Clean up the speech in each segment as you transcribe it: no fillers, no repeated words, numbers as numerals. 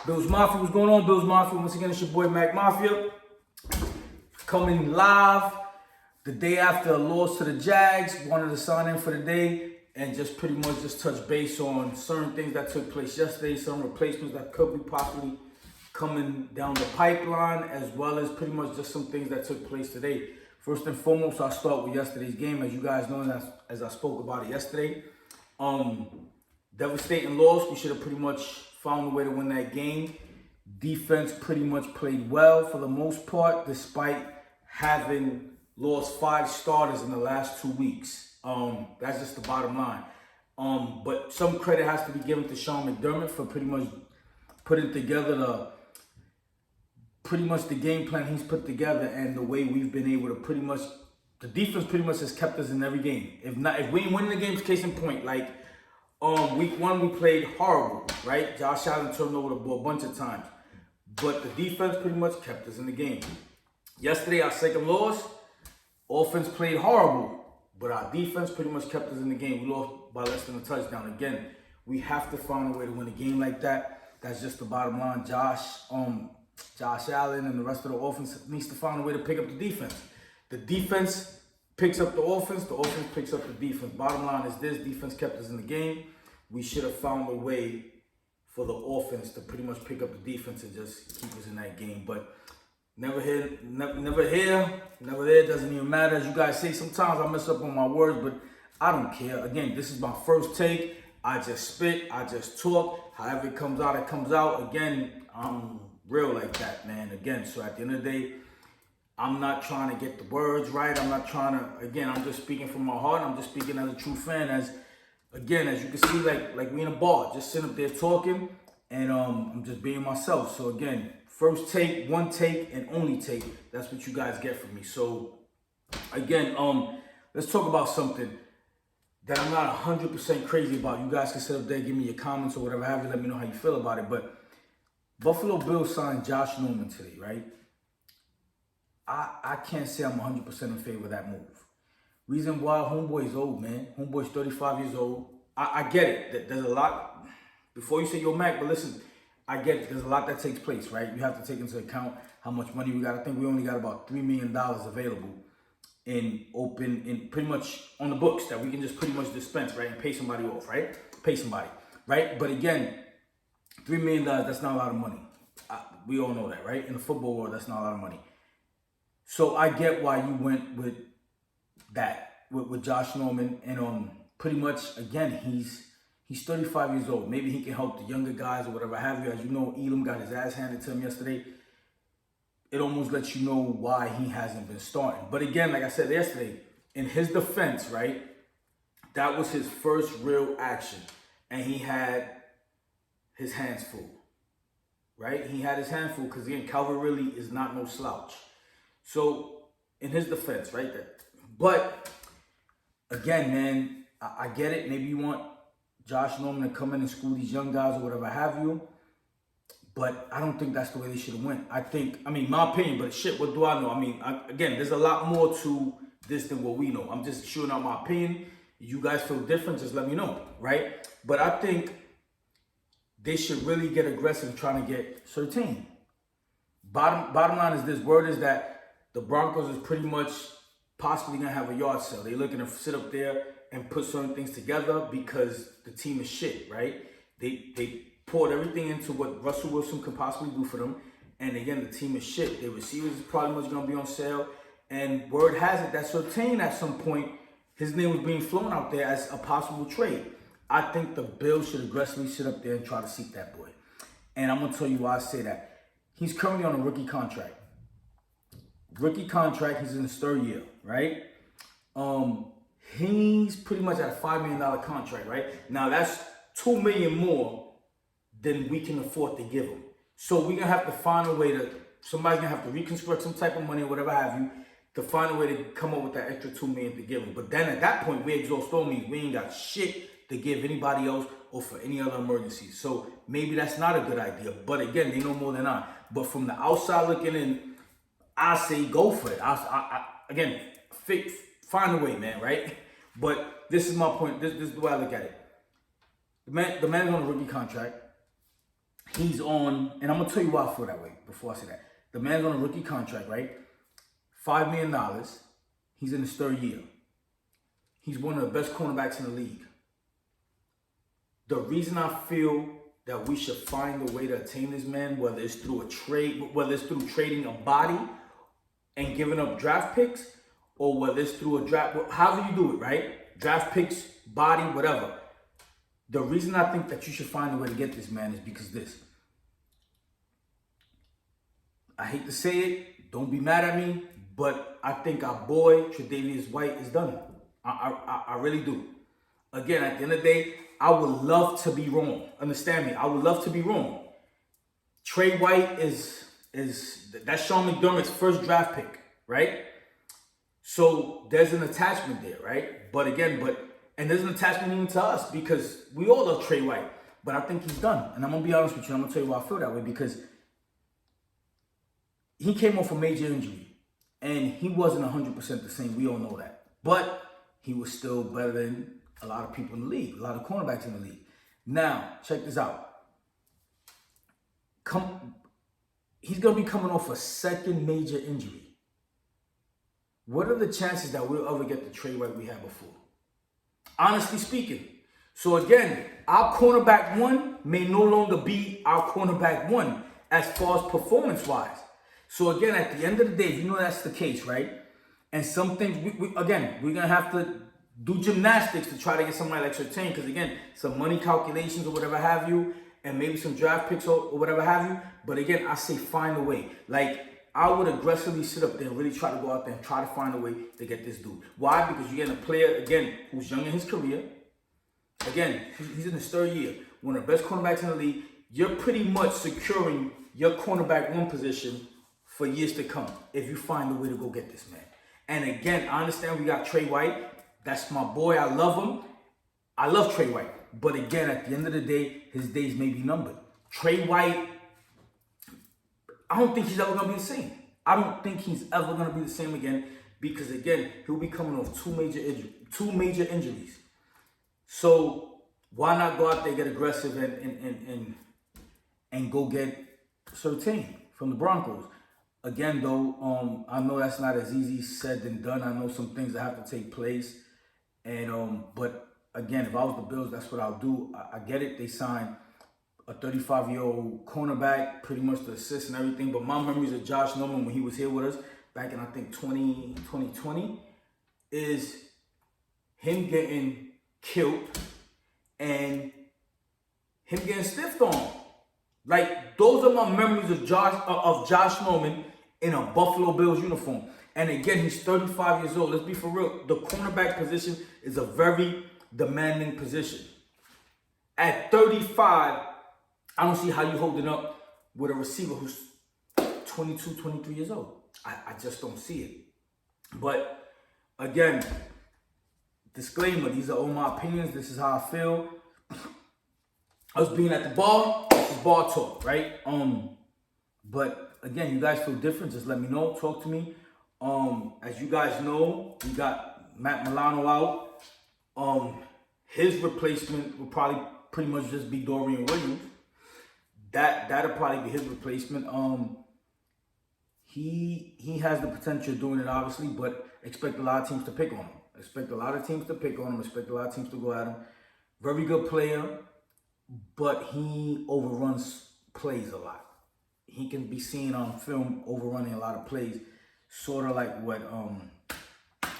Bills Mafia, what's going on, Bills Mafia? Once again, it's your boy Mac Mafia. Coming live the day after a loss to the Jags. Wanted to sign in for the day and just pretty much just touch base on certain things that took place yesterday, some replacements that could be possibly coming down the pipeline, as well as pretty much just some things that took place today. First and foremost, I'll start with yesterday's game. As you guys know, as I spoke about it yesterday, devastating loss. We should have pretty much found a way to win that game. Defense pretty much played well for the most part, despite having lost 5 starters in the last 2 weeks. That's just the bottom line. But some credit has to be given to Sean McDermott for pretty much putting together the game plan he's put together, and the way we've been able to the defense pretty much has kept us in every game. If we ain't winning the games, case in point, like week 1 we played horrible, right? Josh Allen turned over the ball a bunch of times, but the defense pretty much kept us in the game. Yesterday, our second loss, offense played horrible, but our defense pretty much kept us in the game. We lost by less than a touchdown. Again, we have to find a way to win a game like that. That's just the bottom line. Josh Allen and the rest of the offense needs to find a way to pick up the defense. The defense picks up the offense picks up the defense. Bottom line is this: defense kept us in the game. We should have found a way for the offense to pretty much pick up the defense and just keep us in that game. But never here, never there. Doesn't even matter. As you guys say, sometimes I mess up on my words, but I don't care. Again, this is my first take. I just spit, I just talk. However it comes out, it comes out. Again, I'm real like that, man. Again, so at the end of the day, I'm not trying to get the words right. I'm not trying to, again, I'm just speaking from my heart. I'm just speaking as a true fan. As you can see, like we in a bar, just sitting up there talking, and I'm just being myself. So again, first take, one take, and only take. That's what you guys get from me. So again, let's talk about something that I'm not 100% crazy about. You guys can sit up there, give me your comments or whatever have you. Let me know how you feel about it. But Buffalo Bills signed Josh Norman today, right? I can't say I'm 100% in favor of that move. Reason why: homeboy's old, man. Homeboy's 35 years old. I get it. There's a lot. Before you say, yo, Mac, but listen, I get it. There's a lot that takes place, right? You have to take into account how much money we got. I think we only got about $3 million available in pretty much on the books that we can just pretty much dispense, right? And pay somebody off, right? Pay somebody, right? But again, $3 million, that's not a lot of money. We all know that, right? In the football world, that's not a lot of money. So I get why you went with that, with Josh Norman. And pretty much, again, he's 35 years old. Maybe he can help the younger guys or whatever have you. As you know, Elam got his ass handed to him yesterday. It almost lets you know why he hasn't been starting. But again, like I said yesterday, in his defense, right, that was his first real action. And he had his hands full, right? He had his hands full because, again, Calvin really is not no slouch. So, in his defense, right there. But, again, man, I get it. Maybe you want Josh Norman to come in and school these young guys or whatever have you. But I don't think that's the way they should have went. My opinion, but shit, what do I know? Again, there's a lot more to this than what we know. I'm just shooting out my opinion. You guys feel different, just let me know, right? But I think they should really get aggressive trying to get Surtain. Bottom line is this: word is that the Broncos is pretty much possibly going to have a yard sale. They're looking to sit up there and put certain things together because the team is shit, right? They poured everything into what Russell Wilson could possibly do for them. And again, the team is shit. Their receivers is probably much going to be on sale. And word has it that Surtain at some point, his name was being flown out there as a possible trade. I think the Bills should aggressively sit up there and try to seek that boy. And I'm going to tell you why I say that. He's currently on a rookie contract. He's in his 3rd year, right? He's pretty much at a $5 million contract, right? Now, that's $2 million more than we can afford to give him. So we're going to have to find a way somebody's going to have to reconstruct some type of money or whatever have you to find a way to come up with that extra $2 million to give him. But then at that point, we exhaust all means. We ain't got shit to give anybody else or for any other emergencies. So maybe that's not a good idea. But again, they know more than I. But from the outside looking in, I say go for it. Again, find a way, man, right? But this is my point. This is the way I look at it. The man's on a rookie contract. He's on, and I'm gonna tell you why I feel that way before I say that. The man's on a rookie contract, right? $5 million. He's in his third year. He's one of the best cornerbacks in the league. The reason I feel that we should find a way to attain this man, whether it's through a trade, whether it's through trading a body and giving up draft picks, or whether it's through a draft, however you do it, right? Draft picks, body, whatever. The reason I think that you should find a way to get this man is because this. I hate to say it, don't be mad at me, but I think our boy Tre'Davious White is done. I really do. Again, at the end of the day, I would love to be wrong. Understand me? I would love to be wrong. Trey White is that's Sean McDermott's first draft pick, right? So there's an attachment there, right? But there's an attachment even to us because we all love Trey White. But I think he's done. And I'm gonna be honest with you, I'm gonna tell you why I feel that way, because he came off a major injury and he wasn't 100% the same. We all know that. But he was still better than a lot of people in the league, a lot of cornerbacks in the league. Now, check this out. He's going to be coming off a second major injury. What are the chances that we'll ever get the Trey White we had before? Honestly speaking. So again, our cornerback one may no longer be our cornerback one as far as performance-wise. So again, at the end of the day, you know that's the case, right? And some things, we're going to have to do gymnastics to try to get somebody like Surtain, because again, some money calculations or whatever have you, and maybe some draft picks or whatever have you. But again, I say find a way. Like, I would aggressively sit up there and really try to go out there and try to find a way to get this dude. Why? Because you're getting a player, again, who's young in his career. Again, he's in his third year. One of the best cornerbacks in the league. You're pretty much securing your cornerback one position for years to come if you find a way to go get this man. And again, I understand we got Trey White. That's my boy. I love him. I love Trey White. But again, at the end of the day, his days may be numbered. Trey White, I don't think he's ever going to be the same. I don't think he's ever going to be the same again because, again, he'll be coming off two major injuries. So why not go out there, get aggressive, and go get Surtain from the Broncos? Again, though, I know that's not as easy said than done. I know some things that have to take place. And but again, if I was the Bills, that's what I'll do. I get it. They signed a 35-year-old cornerback, pretty much the assist and everything. But my memories of Josh Norman when he was here with us back in, I think, 2020, is him getting killed and him getting stiffed on. Like, those are my memories of Josh Norman in a Buffalo Bills uniform. And again, he's 35 years old. Let's be for real. The cornerback position is a very demanding position. At 35, I don't see how you holding up with a receiver who's 22, 23 years old. I just don't see it. But again, disclaimer, these are all my opinions. This is how I feel. Us being at the bar, this is bar talk, right? But again, you guys feel different, just let me know. Talk to me. As you guys know, we got Matt Milano out. His replacement will probably pretty much just be Dorian Williams. That'll probably be his replacement. He has the potential of doing it, obviously, but expect a lot of teams to pick on him. Expect a lot of teams to pick on him. Expect a lot of teams to go at him. Very good player, but he overruns plays a lot. He can be seen on film overrunning a lot of plays, sort of like what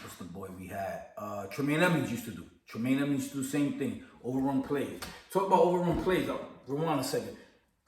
what's the boy we had? Tremaine Edmonds used to do. Tremaine Edmonds used to do the same thing, overrun plays. Talk about overrun plays. Rewind a second.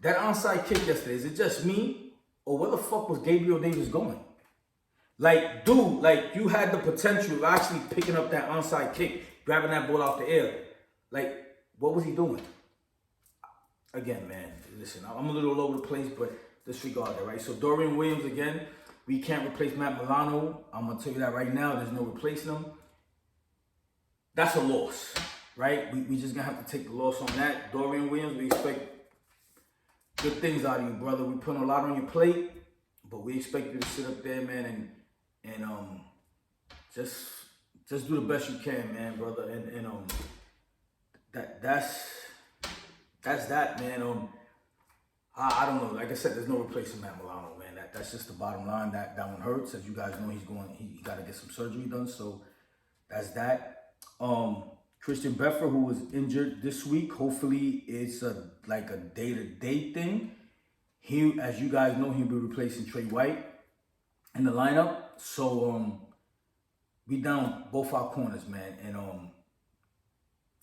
That onside kick yesterday, is it just me, or where the fuck was Gabriel Davis going? Like, dude, like, you had the potential of actually picking up that onside kick, grabbing that ball out the air. Like, what was he doing? Again, man, listen, I'm a little all over the place, but disregard that, right? So Dorian Williams, again, we can't replace Matt Milano. I'm going to tell you that right now. There's no replacing him. That's a loss, right? We just going to have to take the loss on that. Dorian Williams, we expect good things out of you, brother. We put a lot on your plate, but we expect you to sit up there, man, and just do the best you can, man, brother. And that's that, man. I don't know. Like I said, there's no replacing Matt Milano, man. That's just the bottom line. That one hurts. As you guys know, he got to get some surgery done. So that's that. Christian Beffer, who was injured this week, hopefully it's like a day-to-day thing. He, as you guys know, he'll be replacing Trey White in the lineup. So we down both our corners, man. And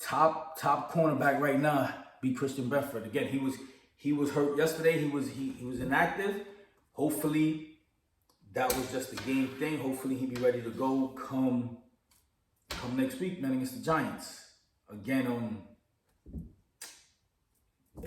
top cornerback right now be Christian Bedford. Again, he was hurt yesterday. He was inactive. Hopefully that was just a game thing. Hopefully he'll be ready to go come next week, man, against the Giants. Again,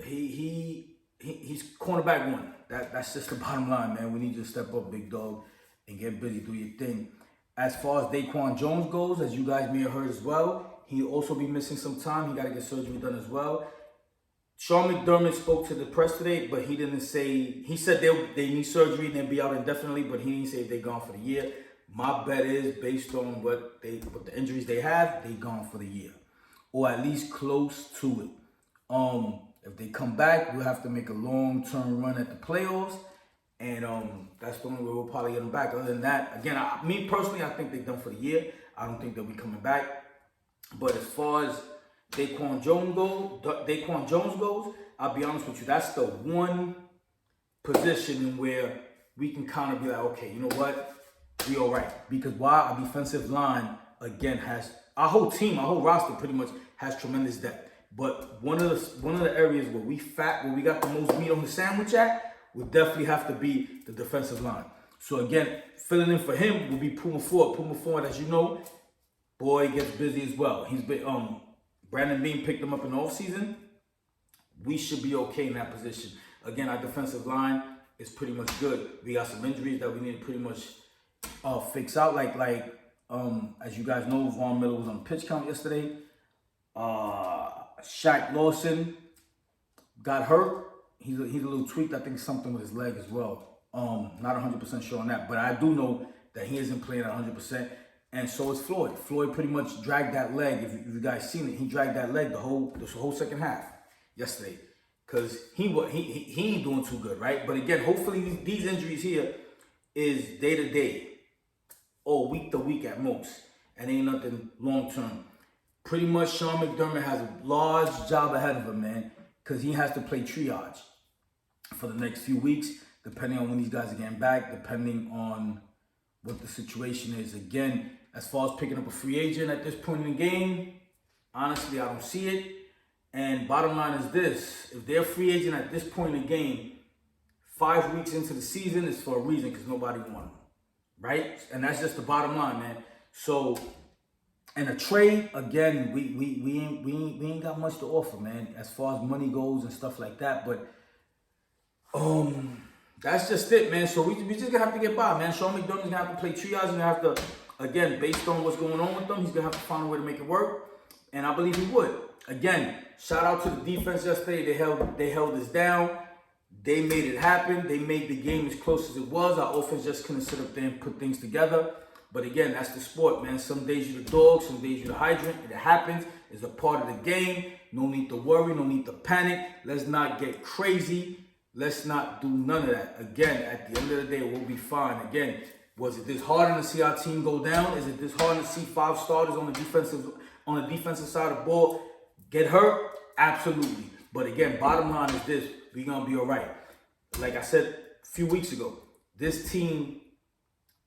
he's cornerback one. That's just the bottom line, man. We need you to step up, big dog, and get busy, do your thing. As far as Daquan Jones goes, as you guys may have heard as well, he'll also be missing some time. He got to get surgery done as well. Sean McDermott spoke to the press today, but he didn't say, he said they need surgery and they'll be out indefinitely, but he didn't say if they're gone for the year. My bet is, based on what the injuries they have, they gone for the year, or at least close to it. If they come back, we'll have to make a long-term run at the playoffs, and that's the only way we'll probably get them back. Other than that, again, me personally, I think they're done for the year. I don't think they'll be coming back. But as far as Daquan Jones goes, I'll be honest with you, that's the one position where we can kind of be like, okay, you know what? We all right. Because while our defensive line, again, has, our whole team, our whole roster pretty much has tremendous depth. But one of the areas where we got the most meat on the sandwich at, would definitely have to be the defensive line. So again, filling in for him will be Puma Ford. Puma Ford, as you know, boy, gets busy as well. He's been Brandon Bean picked him up in the offseason. We should be okay in that position. Again, our defensive line is pretty much good. We got some injuries that we need to pretty much fix out. Like as you guys know, Vaughn Miller was on the pitch count yesterday. Shaq Lawson got hurt. He's a little tweaked. I think something with his leg as well. Not 100% sure on that, but I do know that he isn't playing at 100%. And so is Floyd. Floyd pretty much dragged that leg. If you guys seen it, he dragged that leg the whole second half yesterday, because he ain't doing too good, right? But again, hopefully these injuries here is day to day or week to week at most, and ain't nothing long term. Pretty much Sean McDermott has a large job ahead of him, man, because he has to play triage for the next few weeks, depending on when these guys are getting back, depending on what the situation is. Again, as far as picking up a free agent at this point in the game, honestly, I don't see it. And bottom line is this: if they're a free agent at this point in the game, 5 weeks into the season, is for a reason, because nobody won them, right? And that's just the bottom line, man. So, and a trade, again, we ain't got much to offer, man, as far as money goes and stuff like that. But that's just it, man. So we just gonna have to get by, man. Sean McDermott's gonna have to play triage. He's gonna have to, again, based on what's going on with them, he's gonna have to find a way to make it work. And I believe he would. Again, shout out to the defense yesterday. They held us down. They made it happen. They made the game as close as it was. Our offense just couldn't sit up there and put things together. But again, that's the sport, man. Some days you're the dog, some days you're the hydrant. It happens. It's a part of the game. No need to worry. No need to panic. Let's not get crazy. Let's not do none of that. Again, at the end of the day, we'll be fine. Again, was it this hard to see our team go down? Is it this hard to see 5 starters on the defensive side of the ball get hurt? Absolutely. But again, bottom line is this: we're gonna be all right. Like I said a few weeks ago, this team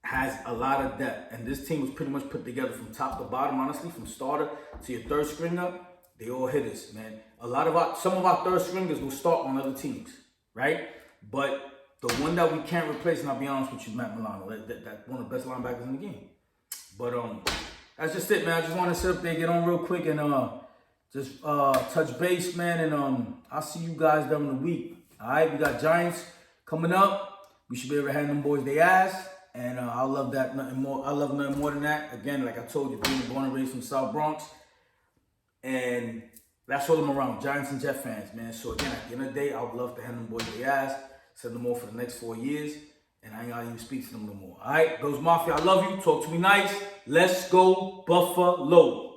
has a lot of depth, and this team was pretty much put together from top to bottom. Honestly, from starter to your third stringer, they all hit us, man. Some of our third stringers will start on other teams, right? But the one that we can't replace, and I'll be honest with you, Matt Milano, that's one of the best linebackers in the game. But that's just it, man. I just want to sit up there, get on real quick, and just touch base, man. And I'll see you guys during the week. All right, we got Giants coming up. We should be able to hand them boys their ass. And I love that nothing more. I love nothing more than that. Again, like I told you, being born and raised from South Bronx. And that's all I'm around. Giants and Jet fans, man. So again, at the end of the day, I would love to hand them boys their ass. Send them off for the next 4 years. And I ain't gotta even speak to them no more. All right, Bills Mafia, I love you. Talk to me nice. Let's go Buffalo.